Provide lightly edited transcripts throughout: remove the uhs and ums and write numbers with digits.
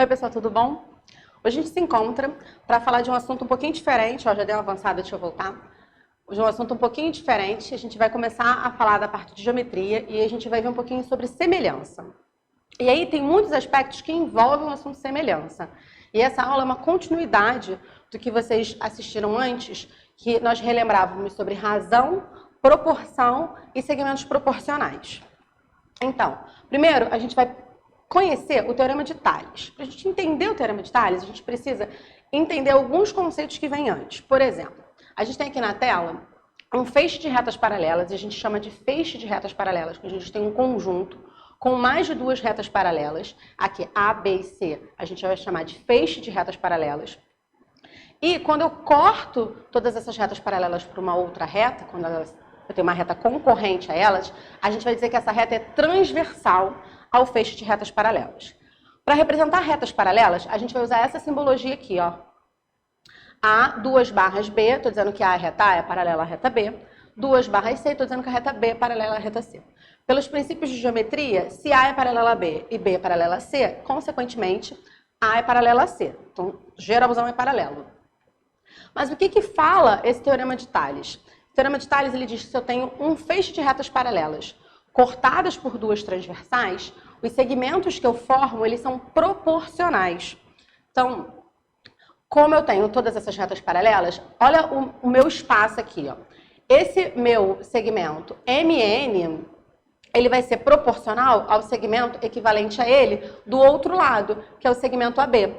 Oi pessoal, tudo bom? Hoje a gente se encontra para falar de um assunto um pouquinho diferente, ó, já deu uma avançada, deixa eu voltar. De um assunto um pouquinho diferente, a gente vai começar a falar da parte de geometria e a gente vai ver um pouquinho sobre semelhança. E aí tem muitos aspectos que envolvem o assunto semelhança. E essa aula é uma continuidade do que vocês assistiram antes, que nós relembrávamos sobre razão, proporção e segmentos proporcionais. Então, primeiro a gente vai conhecer o Teorema de Tales. Para a gente entender o Teorema de Tales, a gente precisa entender alguns conceitos que vêm antes. Por exemplo, a gente tem aqui na tela um feixe de retas paralelas, e a gente chama de feixe de retas paralelas, porque a gente tem um conjunto com mais de duas retas paralelas. Aqui, A, B e C, a gente vai chamar de feixe de retas paralelas. E quando eu corto todas essas retas paralelas para uma outra reta, quando eu tenho uma reta concorrente a elas, a gente vai dizer que essa reta é transversal ao feixe de retas paralelas. Para representar retas paralelas, a gente vai usar essa simbologia aqui, ó. A, duas barras B, estou dizendo que A é reta A, é paralela à reta B. Duas barras C, estou dizendo que a reta B é paralela à reta C. Pelos princípios de geometria, se A é paralela a B e B é paralela a C, consequentemente, A é paralela a C. Então, geralzão é paralelo. Mas o que fala esse Teorema de Tales? O Teorema de Tales ele diz que se eu tenho um feixe de retas paralelas cortadas por duas transversais, os segmentos que eu formo, eles são proporcionais. Então, como eu tenho todas essas retas paralelas, olha o meu espaço aqui, ó. Esse meu segmento MN, ele vai ser proporcional ao segmento equivalente a ele do outro lado, que é o segmento AB.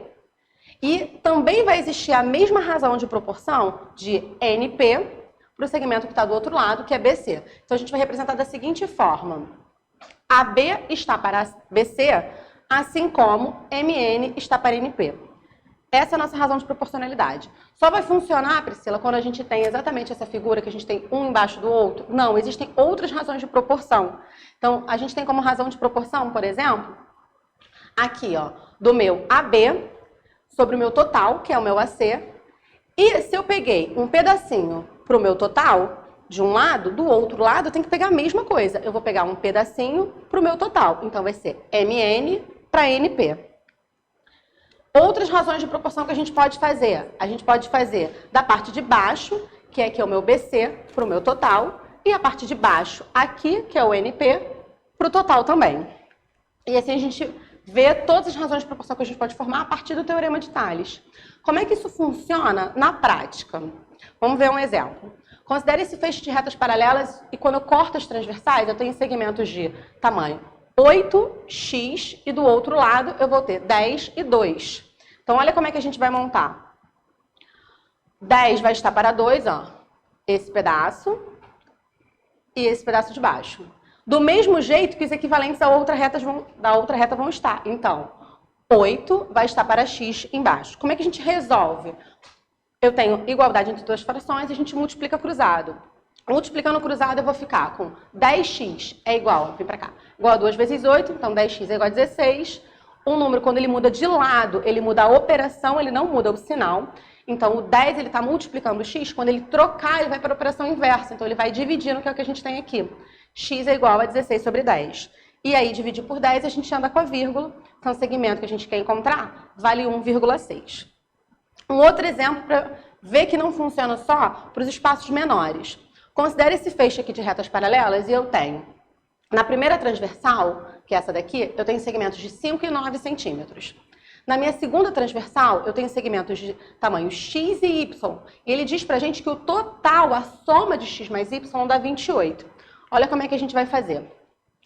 E também vai existir a mesma razão de proporção de NP para o segmento que está do outro lado, que é BC. Então, a gente vai representar da seguinte forma. AB está para BC, assim como MN está para NP. Essa é a nossa razão de proporcionalidade. Só vai funcionar, Priscila, quando a gente tem exatamente essa figura que a gente tem um embaixo do outro? Não, existem outras razões de proporção. Então, a gente tem como razão de proporção, por exemplo, aqui, ó, do meu AB sobre o meu total, que é o meu AC. E se eu peguei um pedacinho para o meu total, de um lado, do outro lado, eu tenho que pegar a mesma coisa. Eu vou pegar um pedacinho para o meu total. Então, vai ser MN para NP. Outras razões de proporção que a gente pode fazer. A gente pode fazer da parte de baixo, que é aqui o meu BC, para o meu total. E a parte de baixo aqui, que é o NP, para o total também. E assim a gente vê todas as razões de proporção que a gente pode formar a partir do Teorema de Tales. Como é que isso funciona na prática? Vamos ver um exemplo. Considere esse feixe de retas paralelas e quando eu corto as transversais, eu tenho segmentos de tamanho 8x e do outro lado eu vou ter 10 e 2. Então, olha como é que a gente vai montar. 10 vai estar para 2, ó, esse pedaço e esse pedaço de baixo. Do mesmo jeito que os equivalentes da outra reta vão estar. Então, 8 vai estar para x embaixo. Como é que a gente resolve? Eu tenho igualdade entre duas frações e a gente multiplica cruzado. Multiplicando cruzado, eu vou ficar com 10x é igual, vem pra cá, igual a 2 vezes 8, então 10x é igual a 16. Um número, quando ele muda de lado, ele muda a operação, ele não muda o sinal. Então, o 10, ele está multiplicando o x, quando ele trocar, ele vai para a operação inversa. Então, ele vai dividindo, que é o que a gente tem aqui. X é igual a 16 sobre 10. E aí, dividir por 10, a gente anda com a vírgula. Então, o segmento que a gente quer encontrar vale 1,6. Um outro exemplo para ver que não funciona só para os espaços menores. Considere esse feixe aqui de retas paralelas e eu tenho, na primeira transversal, que é essa daqui, eu tenho segmentos de 5 e 9 centímetros. Na minha segunda transversal, eu tenho segmentos de tamanho x e y. E ele diz pra gente que o total, a soma de x mais y dá 28. Olha como é que a gente vai fazer.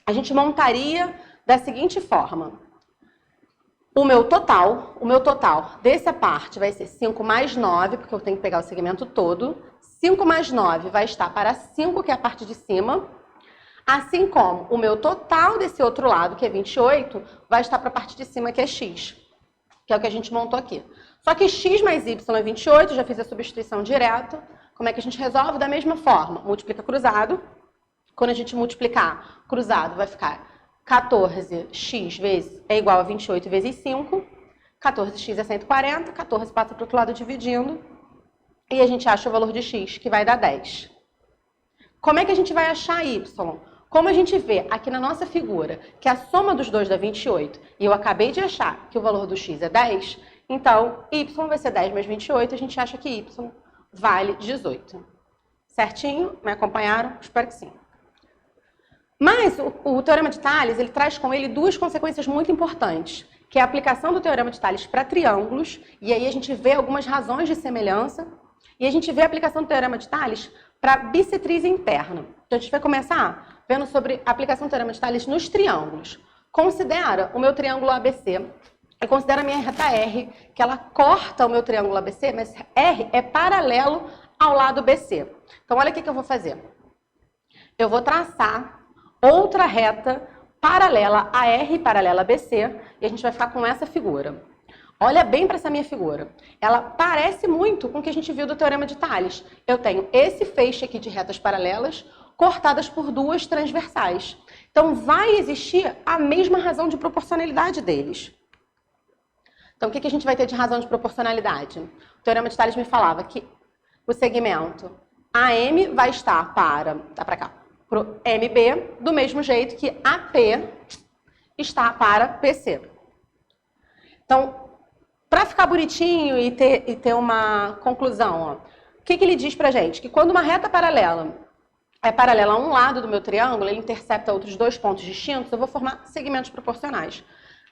A gente montaria da seguinte forma. O meu total dessa parte vai ser 5 mais 9, porque eu tenho que pegar o segmento todo. 5 mais 9 vai estar para 5, que é a parte de cima. Assim como o meu total desse outro lado, que é 28, vai estar para a parte de cima, que é x. Que é o que a gente montou aqui. Só que x mais y é 28, já fiz a substituição direto. Como é que a gente resolve? Da mesma forma, multiplica cruzado. Quando a gente multiplicar cruzado, vai ficar 14x é igual a 28 vezes 5. 14x é 140, 14 passa para o outro lado dividindo. E a gente acha o valor de x, que vai dar 10. Como é que a gente vai achar y? Como a gente vê aqui na nossa figura que a soma dos dois dá 28 e eu acabei de achar que o valor do x é 10, então y vai ser 10 mais 28, a gente acha que y vale 18. Certinho? Me acompanharam? Espero que sim. Mas o Teorema de Tales, ele traz com ele duas consequências muito importantes, que é a aplicação do Teorema de Tales para triângulos, e aí a gente vê algumas razões de semelhança, e a gente vê a aplicação do Teorema de Tales para bissetriz interna. Então a gente vai começar vendo sobre a aplicação do Teorema de Tales nos triângulos. Considera o meu triângulo ABC, e considera a minha reta R, que ela corta o meu triângulo ABC, mas R é paralelo ao lado BC. Então olha o que eu vou fazer. Eu vou traçar outra reta paralela a R, paralela a BC, e a gente vai ficar com essa figura. Olha bem para essa minha figura. Ela parece muito com o que a gente viu do Teorema de Tales. Eu tenho esse feixe aqui de retas paralelas cortadas por duas transversais. Então, vai existir a mesma razão de proporcionalidade deles. Então, o que a gente vai ter de razão de proporcionalidade? O Teorema de Tales me falava que o segmento AM vai estar para o MB, do mesmo jeito que AP está para PC. Então, para ficar bonitinho e ter uma conclusão, ó, o que ele diz pra gente? Que quando uma reta paralela é paralela a um lado do meu triângulo, ele intercepta outros dois pontos distintos, eu vou formar segmentos proporcionais.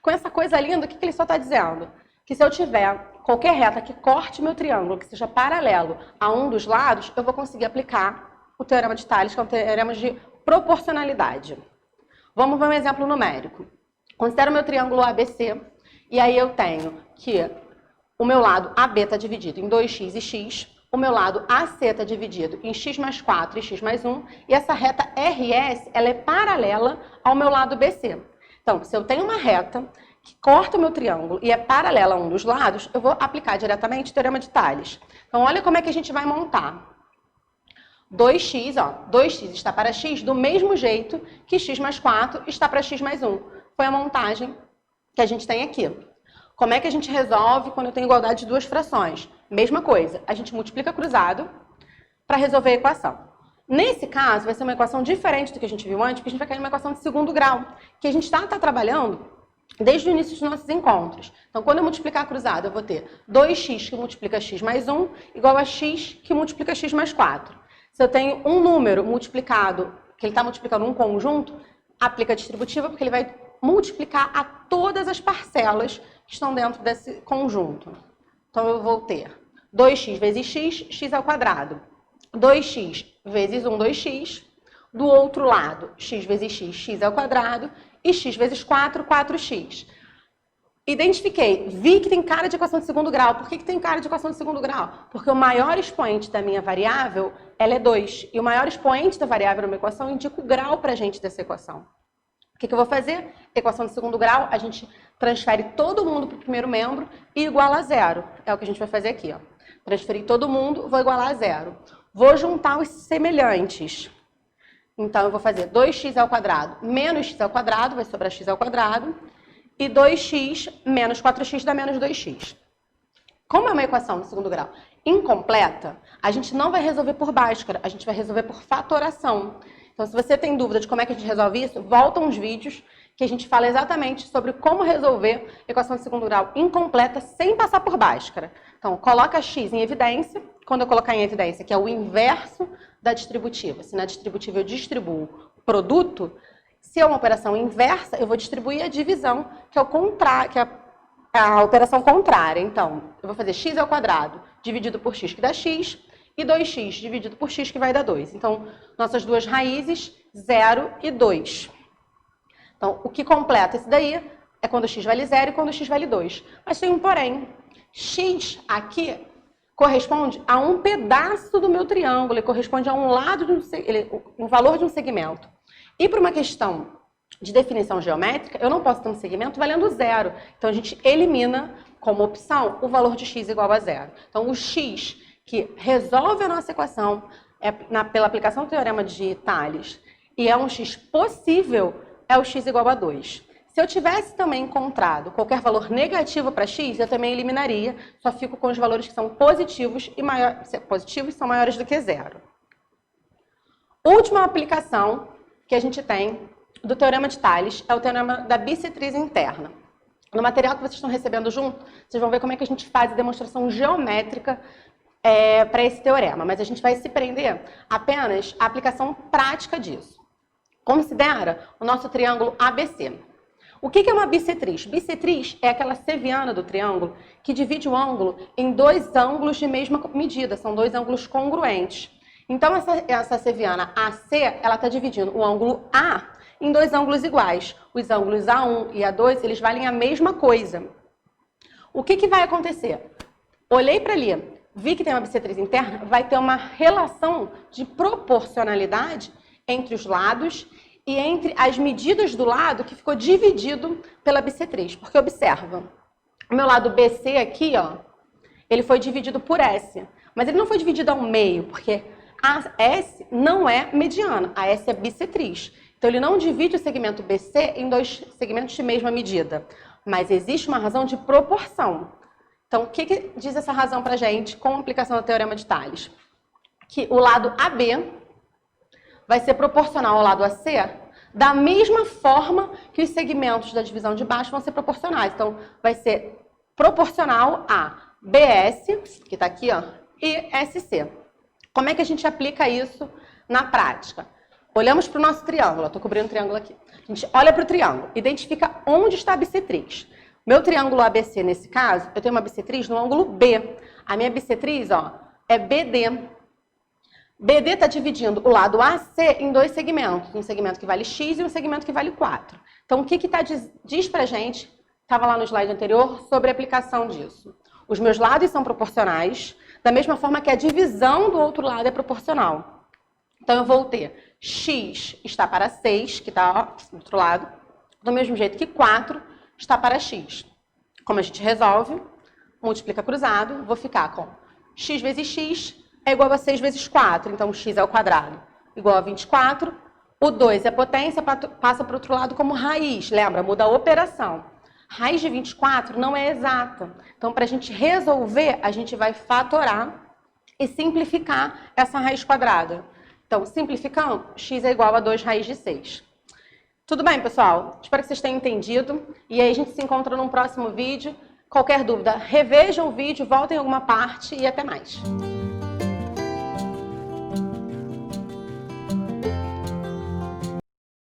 Com essa coisa linda, o que ele só está dizendo? Que se eu tiver qualquer reta que corte meu triângulo, que seja paralelo a um dos lados, eu vou conseguir aplicar o Teorema de Tales, que é um teorema de proporcionalidade. Vamos ver um exemplo numérico. Considero o meu triângulo ABC, e aí eu tenho que o meu lado AB está dividido em 2x e x, o meu lado AC está dividido em x mais 4 e x mais 1, e essa reta RS ela é paralela ao meu lado BC. Então, se eu tenho uma reta que corta o meu triângulo e é paralela a um dos lados, eu vou aplicar diretamente o Teorema de Tales. Então, olha como é que a gente vai montar. 2x, ó, 2x está para x do mesmo jeito que x mais 4 está para x mais 1. Foi a montagem que a gente tem aqui. Como é que a gente resolve quando eu tenho igualdade de duas frações? Mesma coisa, a gente multiplica cruzado para resolver a equação. Nesse caso, vai ser uma equação diferente do que a gente viu antes, porque a gente vai cair numa equação de segundo grau, que a gente está trabalhando desde o início dos nossos encontros. Então, quando eu multiplicar cruzado, eu vou ter 2x que multiplica x mais 1 igual a x que multiplica x mais 4. Se eu tenho um número multiplicado, que ele está multiplicando um conjunto, aplica a distributiva, porque ele vai multiplicar a todas as parcelas que estão dentro desse conjunto. Então, eu vou ter 2x vezes x, x ao quadrado. 2x vezes 1, 2x. Do outro lado, x vezes x, x ao quadrado. E x vezes 4, 4x. Identifiquei, vi que tem cara de equação de segundo grau. Por que tem cara de equação de segundo grau? Porque o maior expoente da minha variável, ela é 2. E o maior expoente da variável numa equação indica o grau para a gente dessa equação. O que eu vou fazer? Equação de segundo grau, a gente transfere todo mundo para o primeiro membro e iguala a zero. É o que a gente vai fazer aqui, ó. Transferir todo mundo, vou igualar a zero. Vou juntar os semelhantes. Então, eu vou fazer 2x ao quadrado menos x ao quadrado, vai sobrar x ao quadrado. E 2x menos 4x dá menos 2x. Como é uma equação de segundo grau incompleta, a gente não vai resolver por Bhaskara, a gente vai resolver por fatoração. Então, se você tem dúvida de como é que a gente resolve isso, volta uns vídeos que a gente fala exatamente sobre como resolver equação de segundo grau incompleta sem passar por Bhaskara. Então, coloca x em evidência. Quando eu colocar em evidência, que é o inverso da distributiva. Se na distributiva eu distribuo produto, se é uma operação inversa, eu vou distribuir a divisão, que é o contrário, que é a operação contrária. Então, eu vou fazer x ao quadrado dividido por x, que dá x, e 2x dividido por x, que vai dar 2. Então, nossas duas raízes, 0 e 2. Então, o que completa esse daí é quando x vale 0 e quando x vale 2. Mas tem um porém. X aqui corresponde a um pedaço do meu triângulo, ele corresponde a um lado de um valor de um segmento. E para uma questão de definição geométrica, eu não posso ter um segmento valendo 0. Então, a gente elimina como opção o valor de x igual a 0. Então, o x que resolve a nossa equação pela aplicação do Teorema de Tales e é um x possível, é o x igual a 2. Se eu tivesse também encontrado qualquer valor negativo para x, eu também eliminaria, só fico com os valores que são positivos e são maiores do que 0. Última aplicação que a gente tem do Teorema de Tales é o teorema da bissetriz interna. No material que vocês estão recebendo junto, vocês vão ver como é que a gente faz a demonstração geométrica para esse teorema, mas a gente vai se prender apenas à aplicação prática disso. Considera o nosso triângulo ABC. O que é uma bissetriz? Bissetriz é aquela seviana do triângulo que divide o ângulo em dois ângulos de mesma medida, são dois ângulos congruentes. Então, essa seviana AC, ela está dividindo o ângulo A em dois ângulos iguais. Os ângulos A1 e A2, eles valem a mesma coisa. O que vai acontecer? Olhei para ali, vi que tem uma bissetriz interna, vai ter uma relação de proporcionalidade entre os lados e entre as medidas do lado que ficou dividido pela bissetriz. Porque observa, o meu lado BC aqui, ó, ele foi dividido por S. Mas ele não foi dividido ao meio, porque a S não é mediana, a S é bissetriz. Então ele não divide o segmento BC em dois segmentos de mesma medida. Mas existe uma razão de proporção. Então o que diz essa razão pra gente com a aplicação do Teorema de Tales? Que o lado AB vai ser proporcional ao lado AC da mesma forma que os segmentos da divisão de baixo vão ser proporcionais. Então, vai ser proporcional a BS, que está aqui, ó, e SC. Como é que a gente aplica isso na prática? Olhamos para o nosso triângulo, estou cobrindo o triângulo aqui. A gente olha para o triângulo, identifica onde está a bissetriz. Meu triângulo ABC, nesse caso, eu tenho uma bissetriz no ângulo B. A minha bissetriz, ó, é BD. BD está dividindo o lado AC em dois segmentos, um segmento que vale X e um segmento que vale 4. Então, o que diz pra gente, estava lá no slide anterior, sobre a aplicação disso? Os meus lados são proporcionais, da mesma forma que a divisão do outro lado é proporcional. Então, eu vou ter X está para 6, que está do outro lado, do mesmo jeito que 4 está para X. Como a gente resolve? Multiplica cruzado, vou ficar com X vezes X é igual a 6 vezes 4, então x ao quadrado igual a 24. O 2 é potência, passa para o outro lado como raiz. Lembra? Muda a operação. Raiz de 24 não é exata. Então, para a gente resolver, a gente vai fatorar e simplificar essa raiz quadrada. Então, simplificando, x é igual a 2 raiz de 6. Tudo bem, pessoal? Espero que vocês tenham entendido. E aí a gente se encontra num próximo vídeo. Qualquer dúvida, revejam o vídeo, voltem em alguma parte e até mais.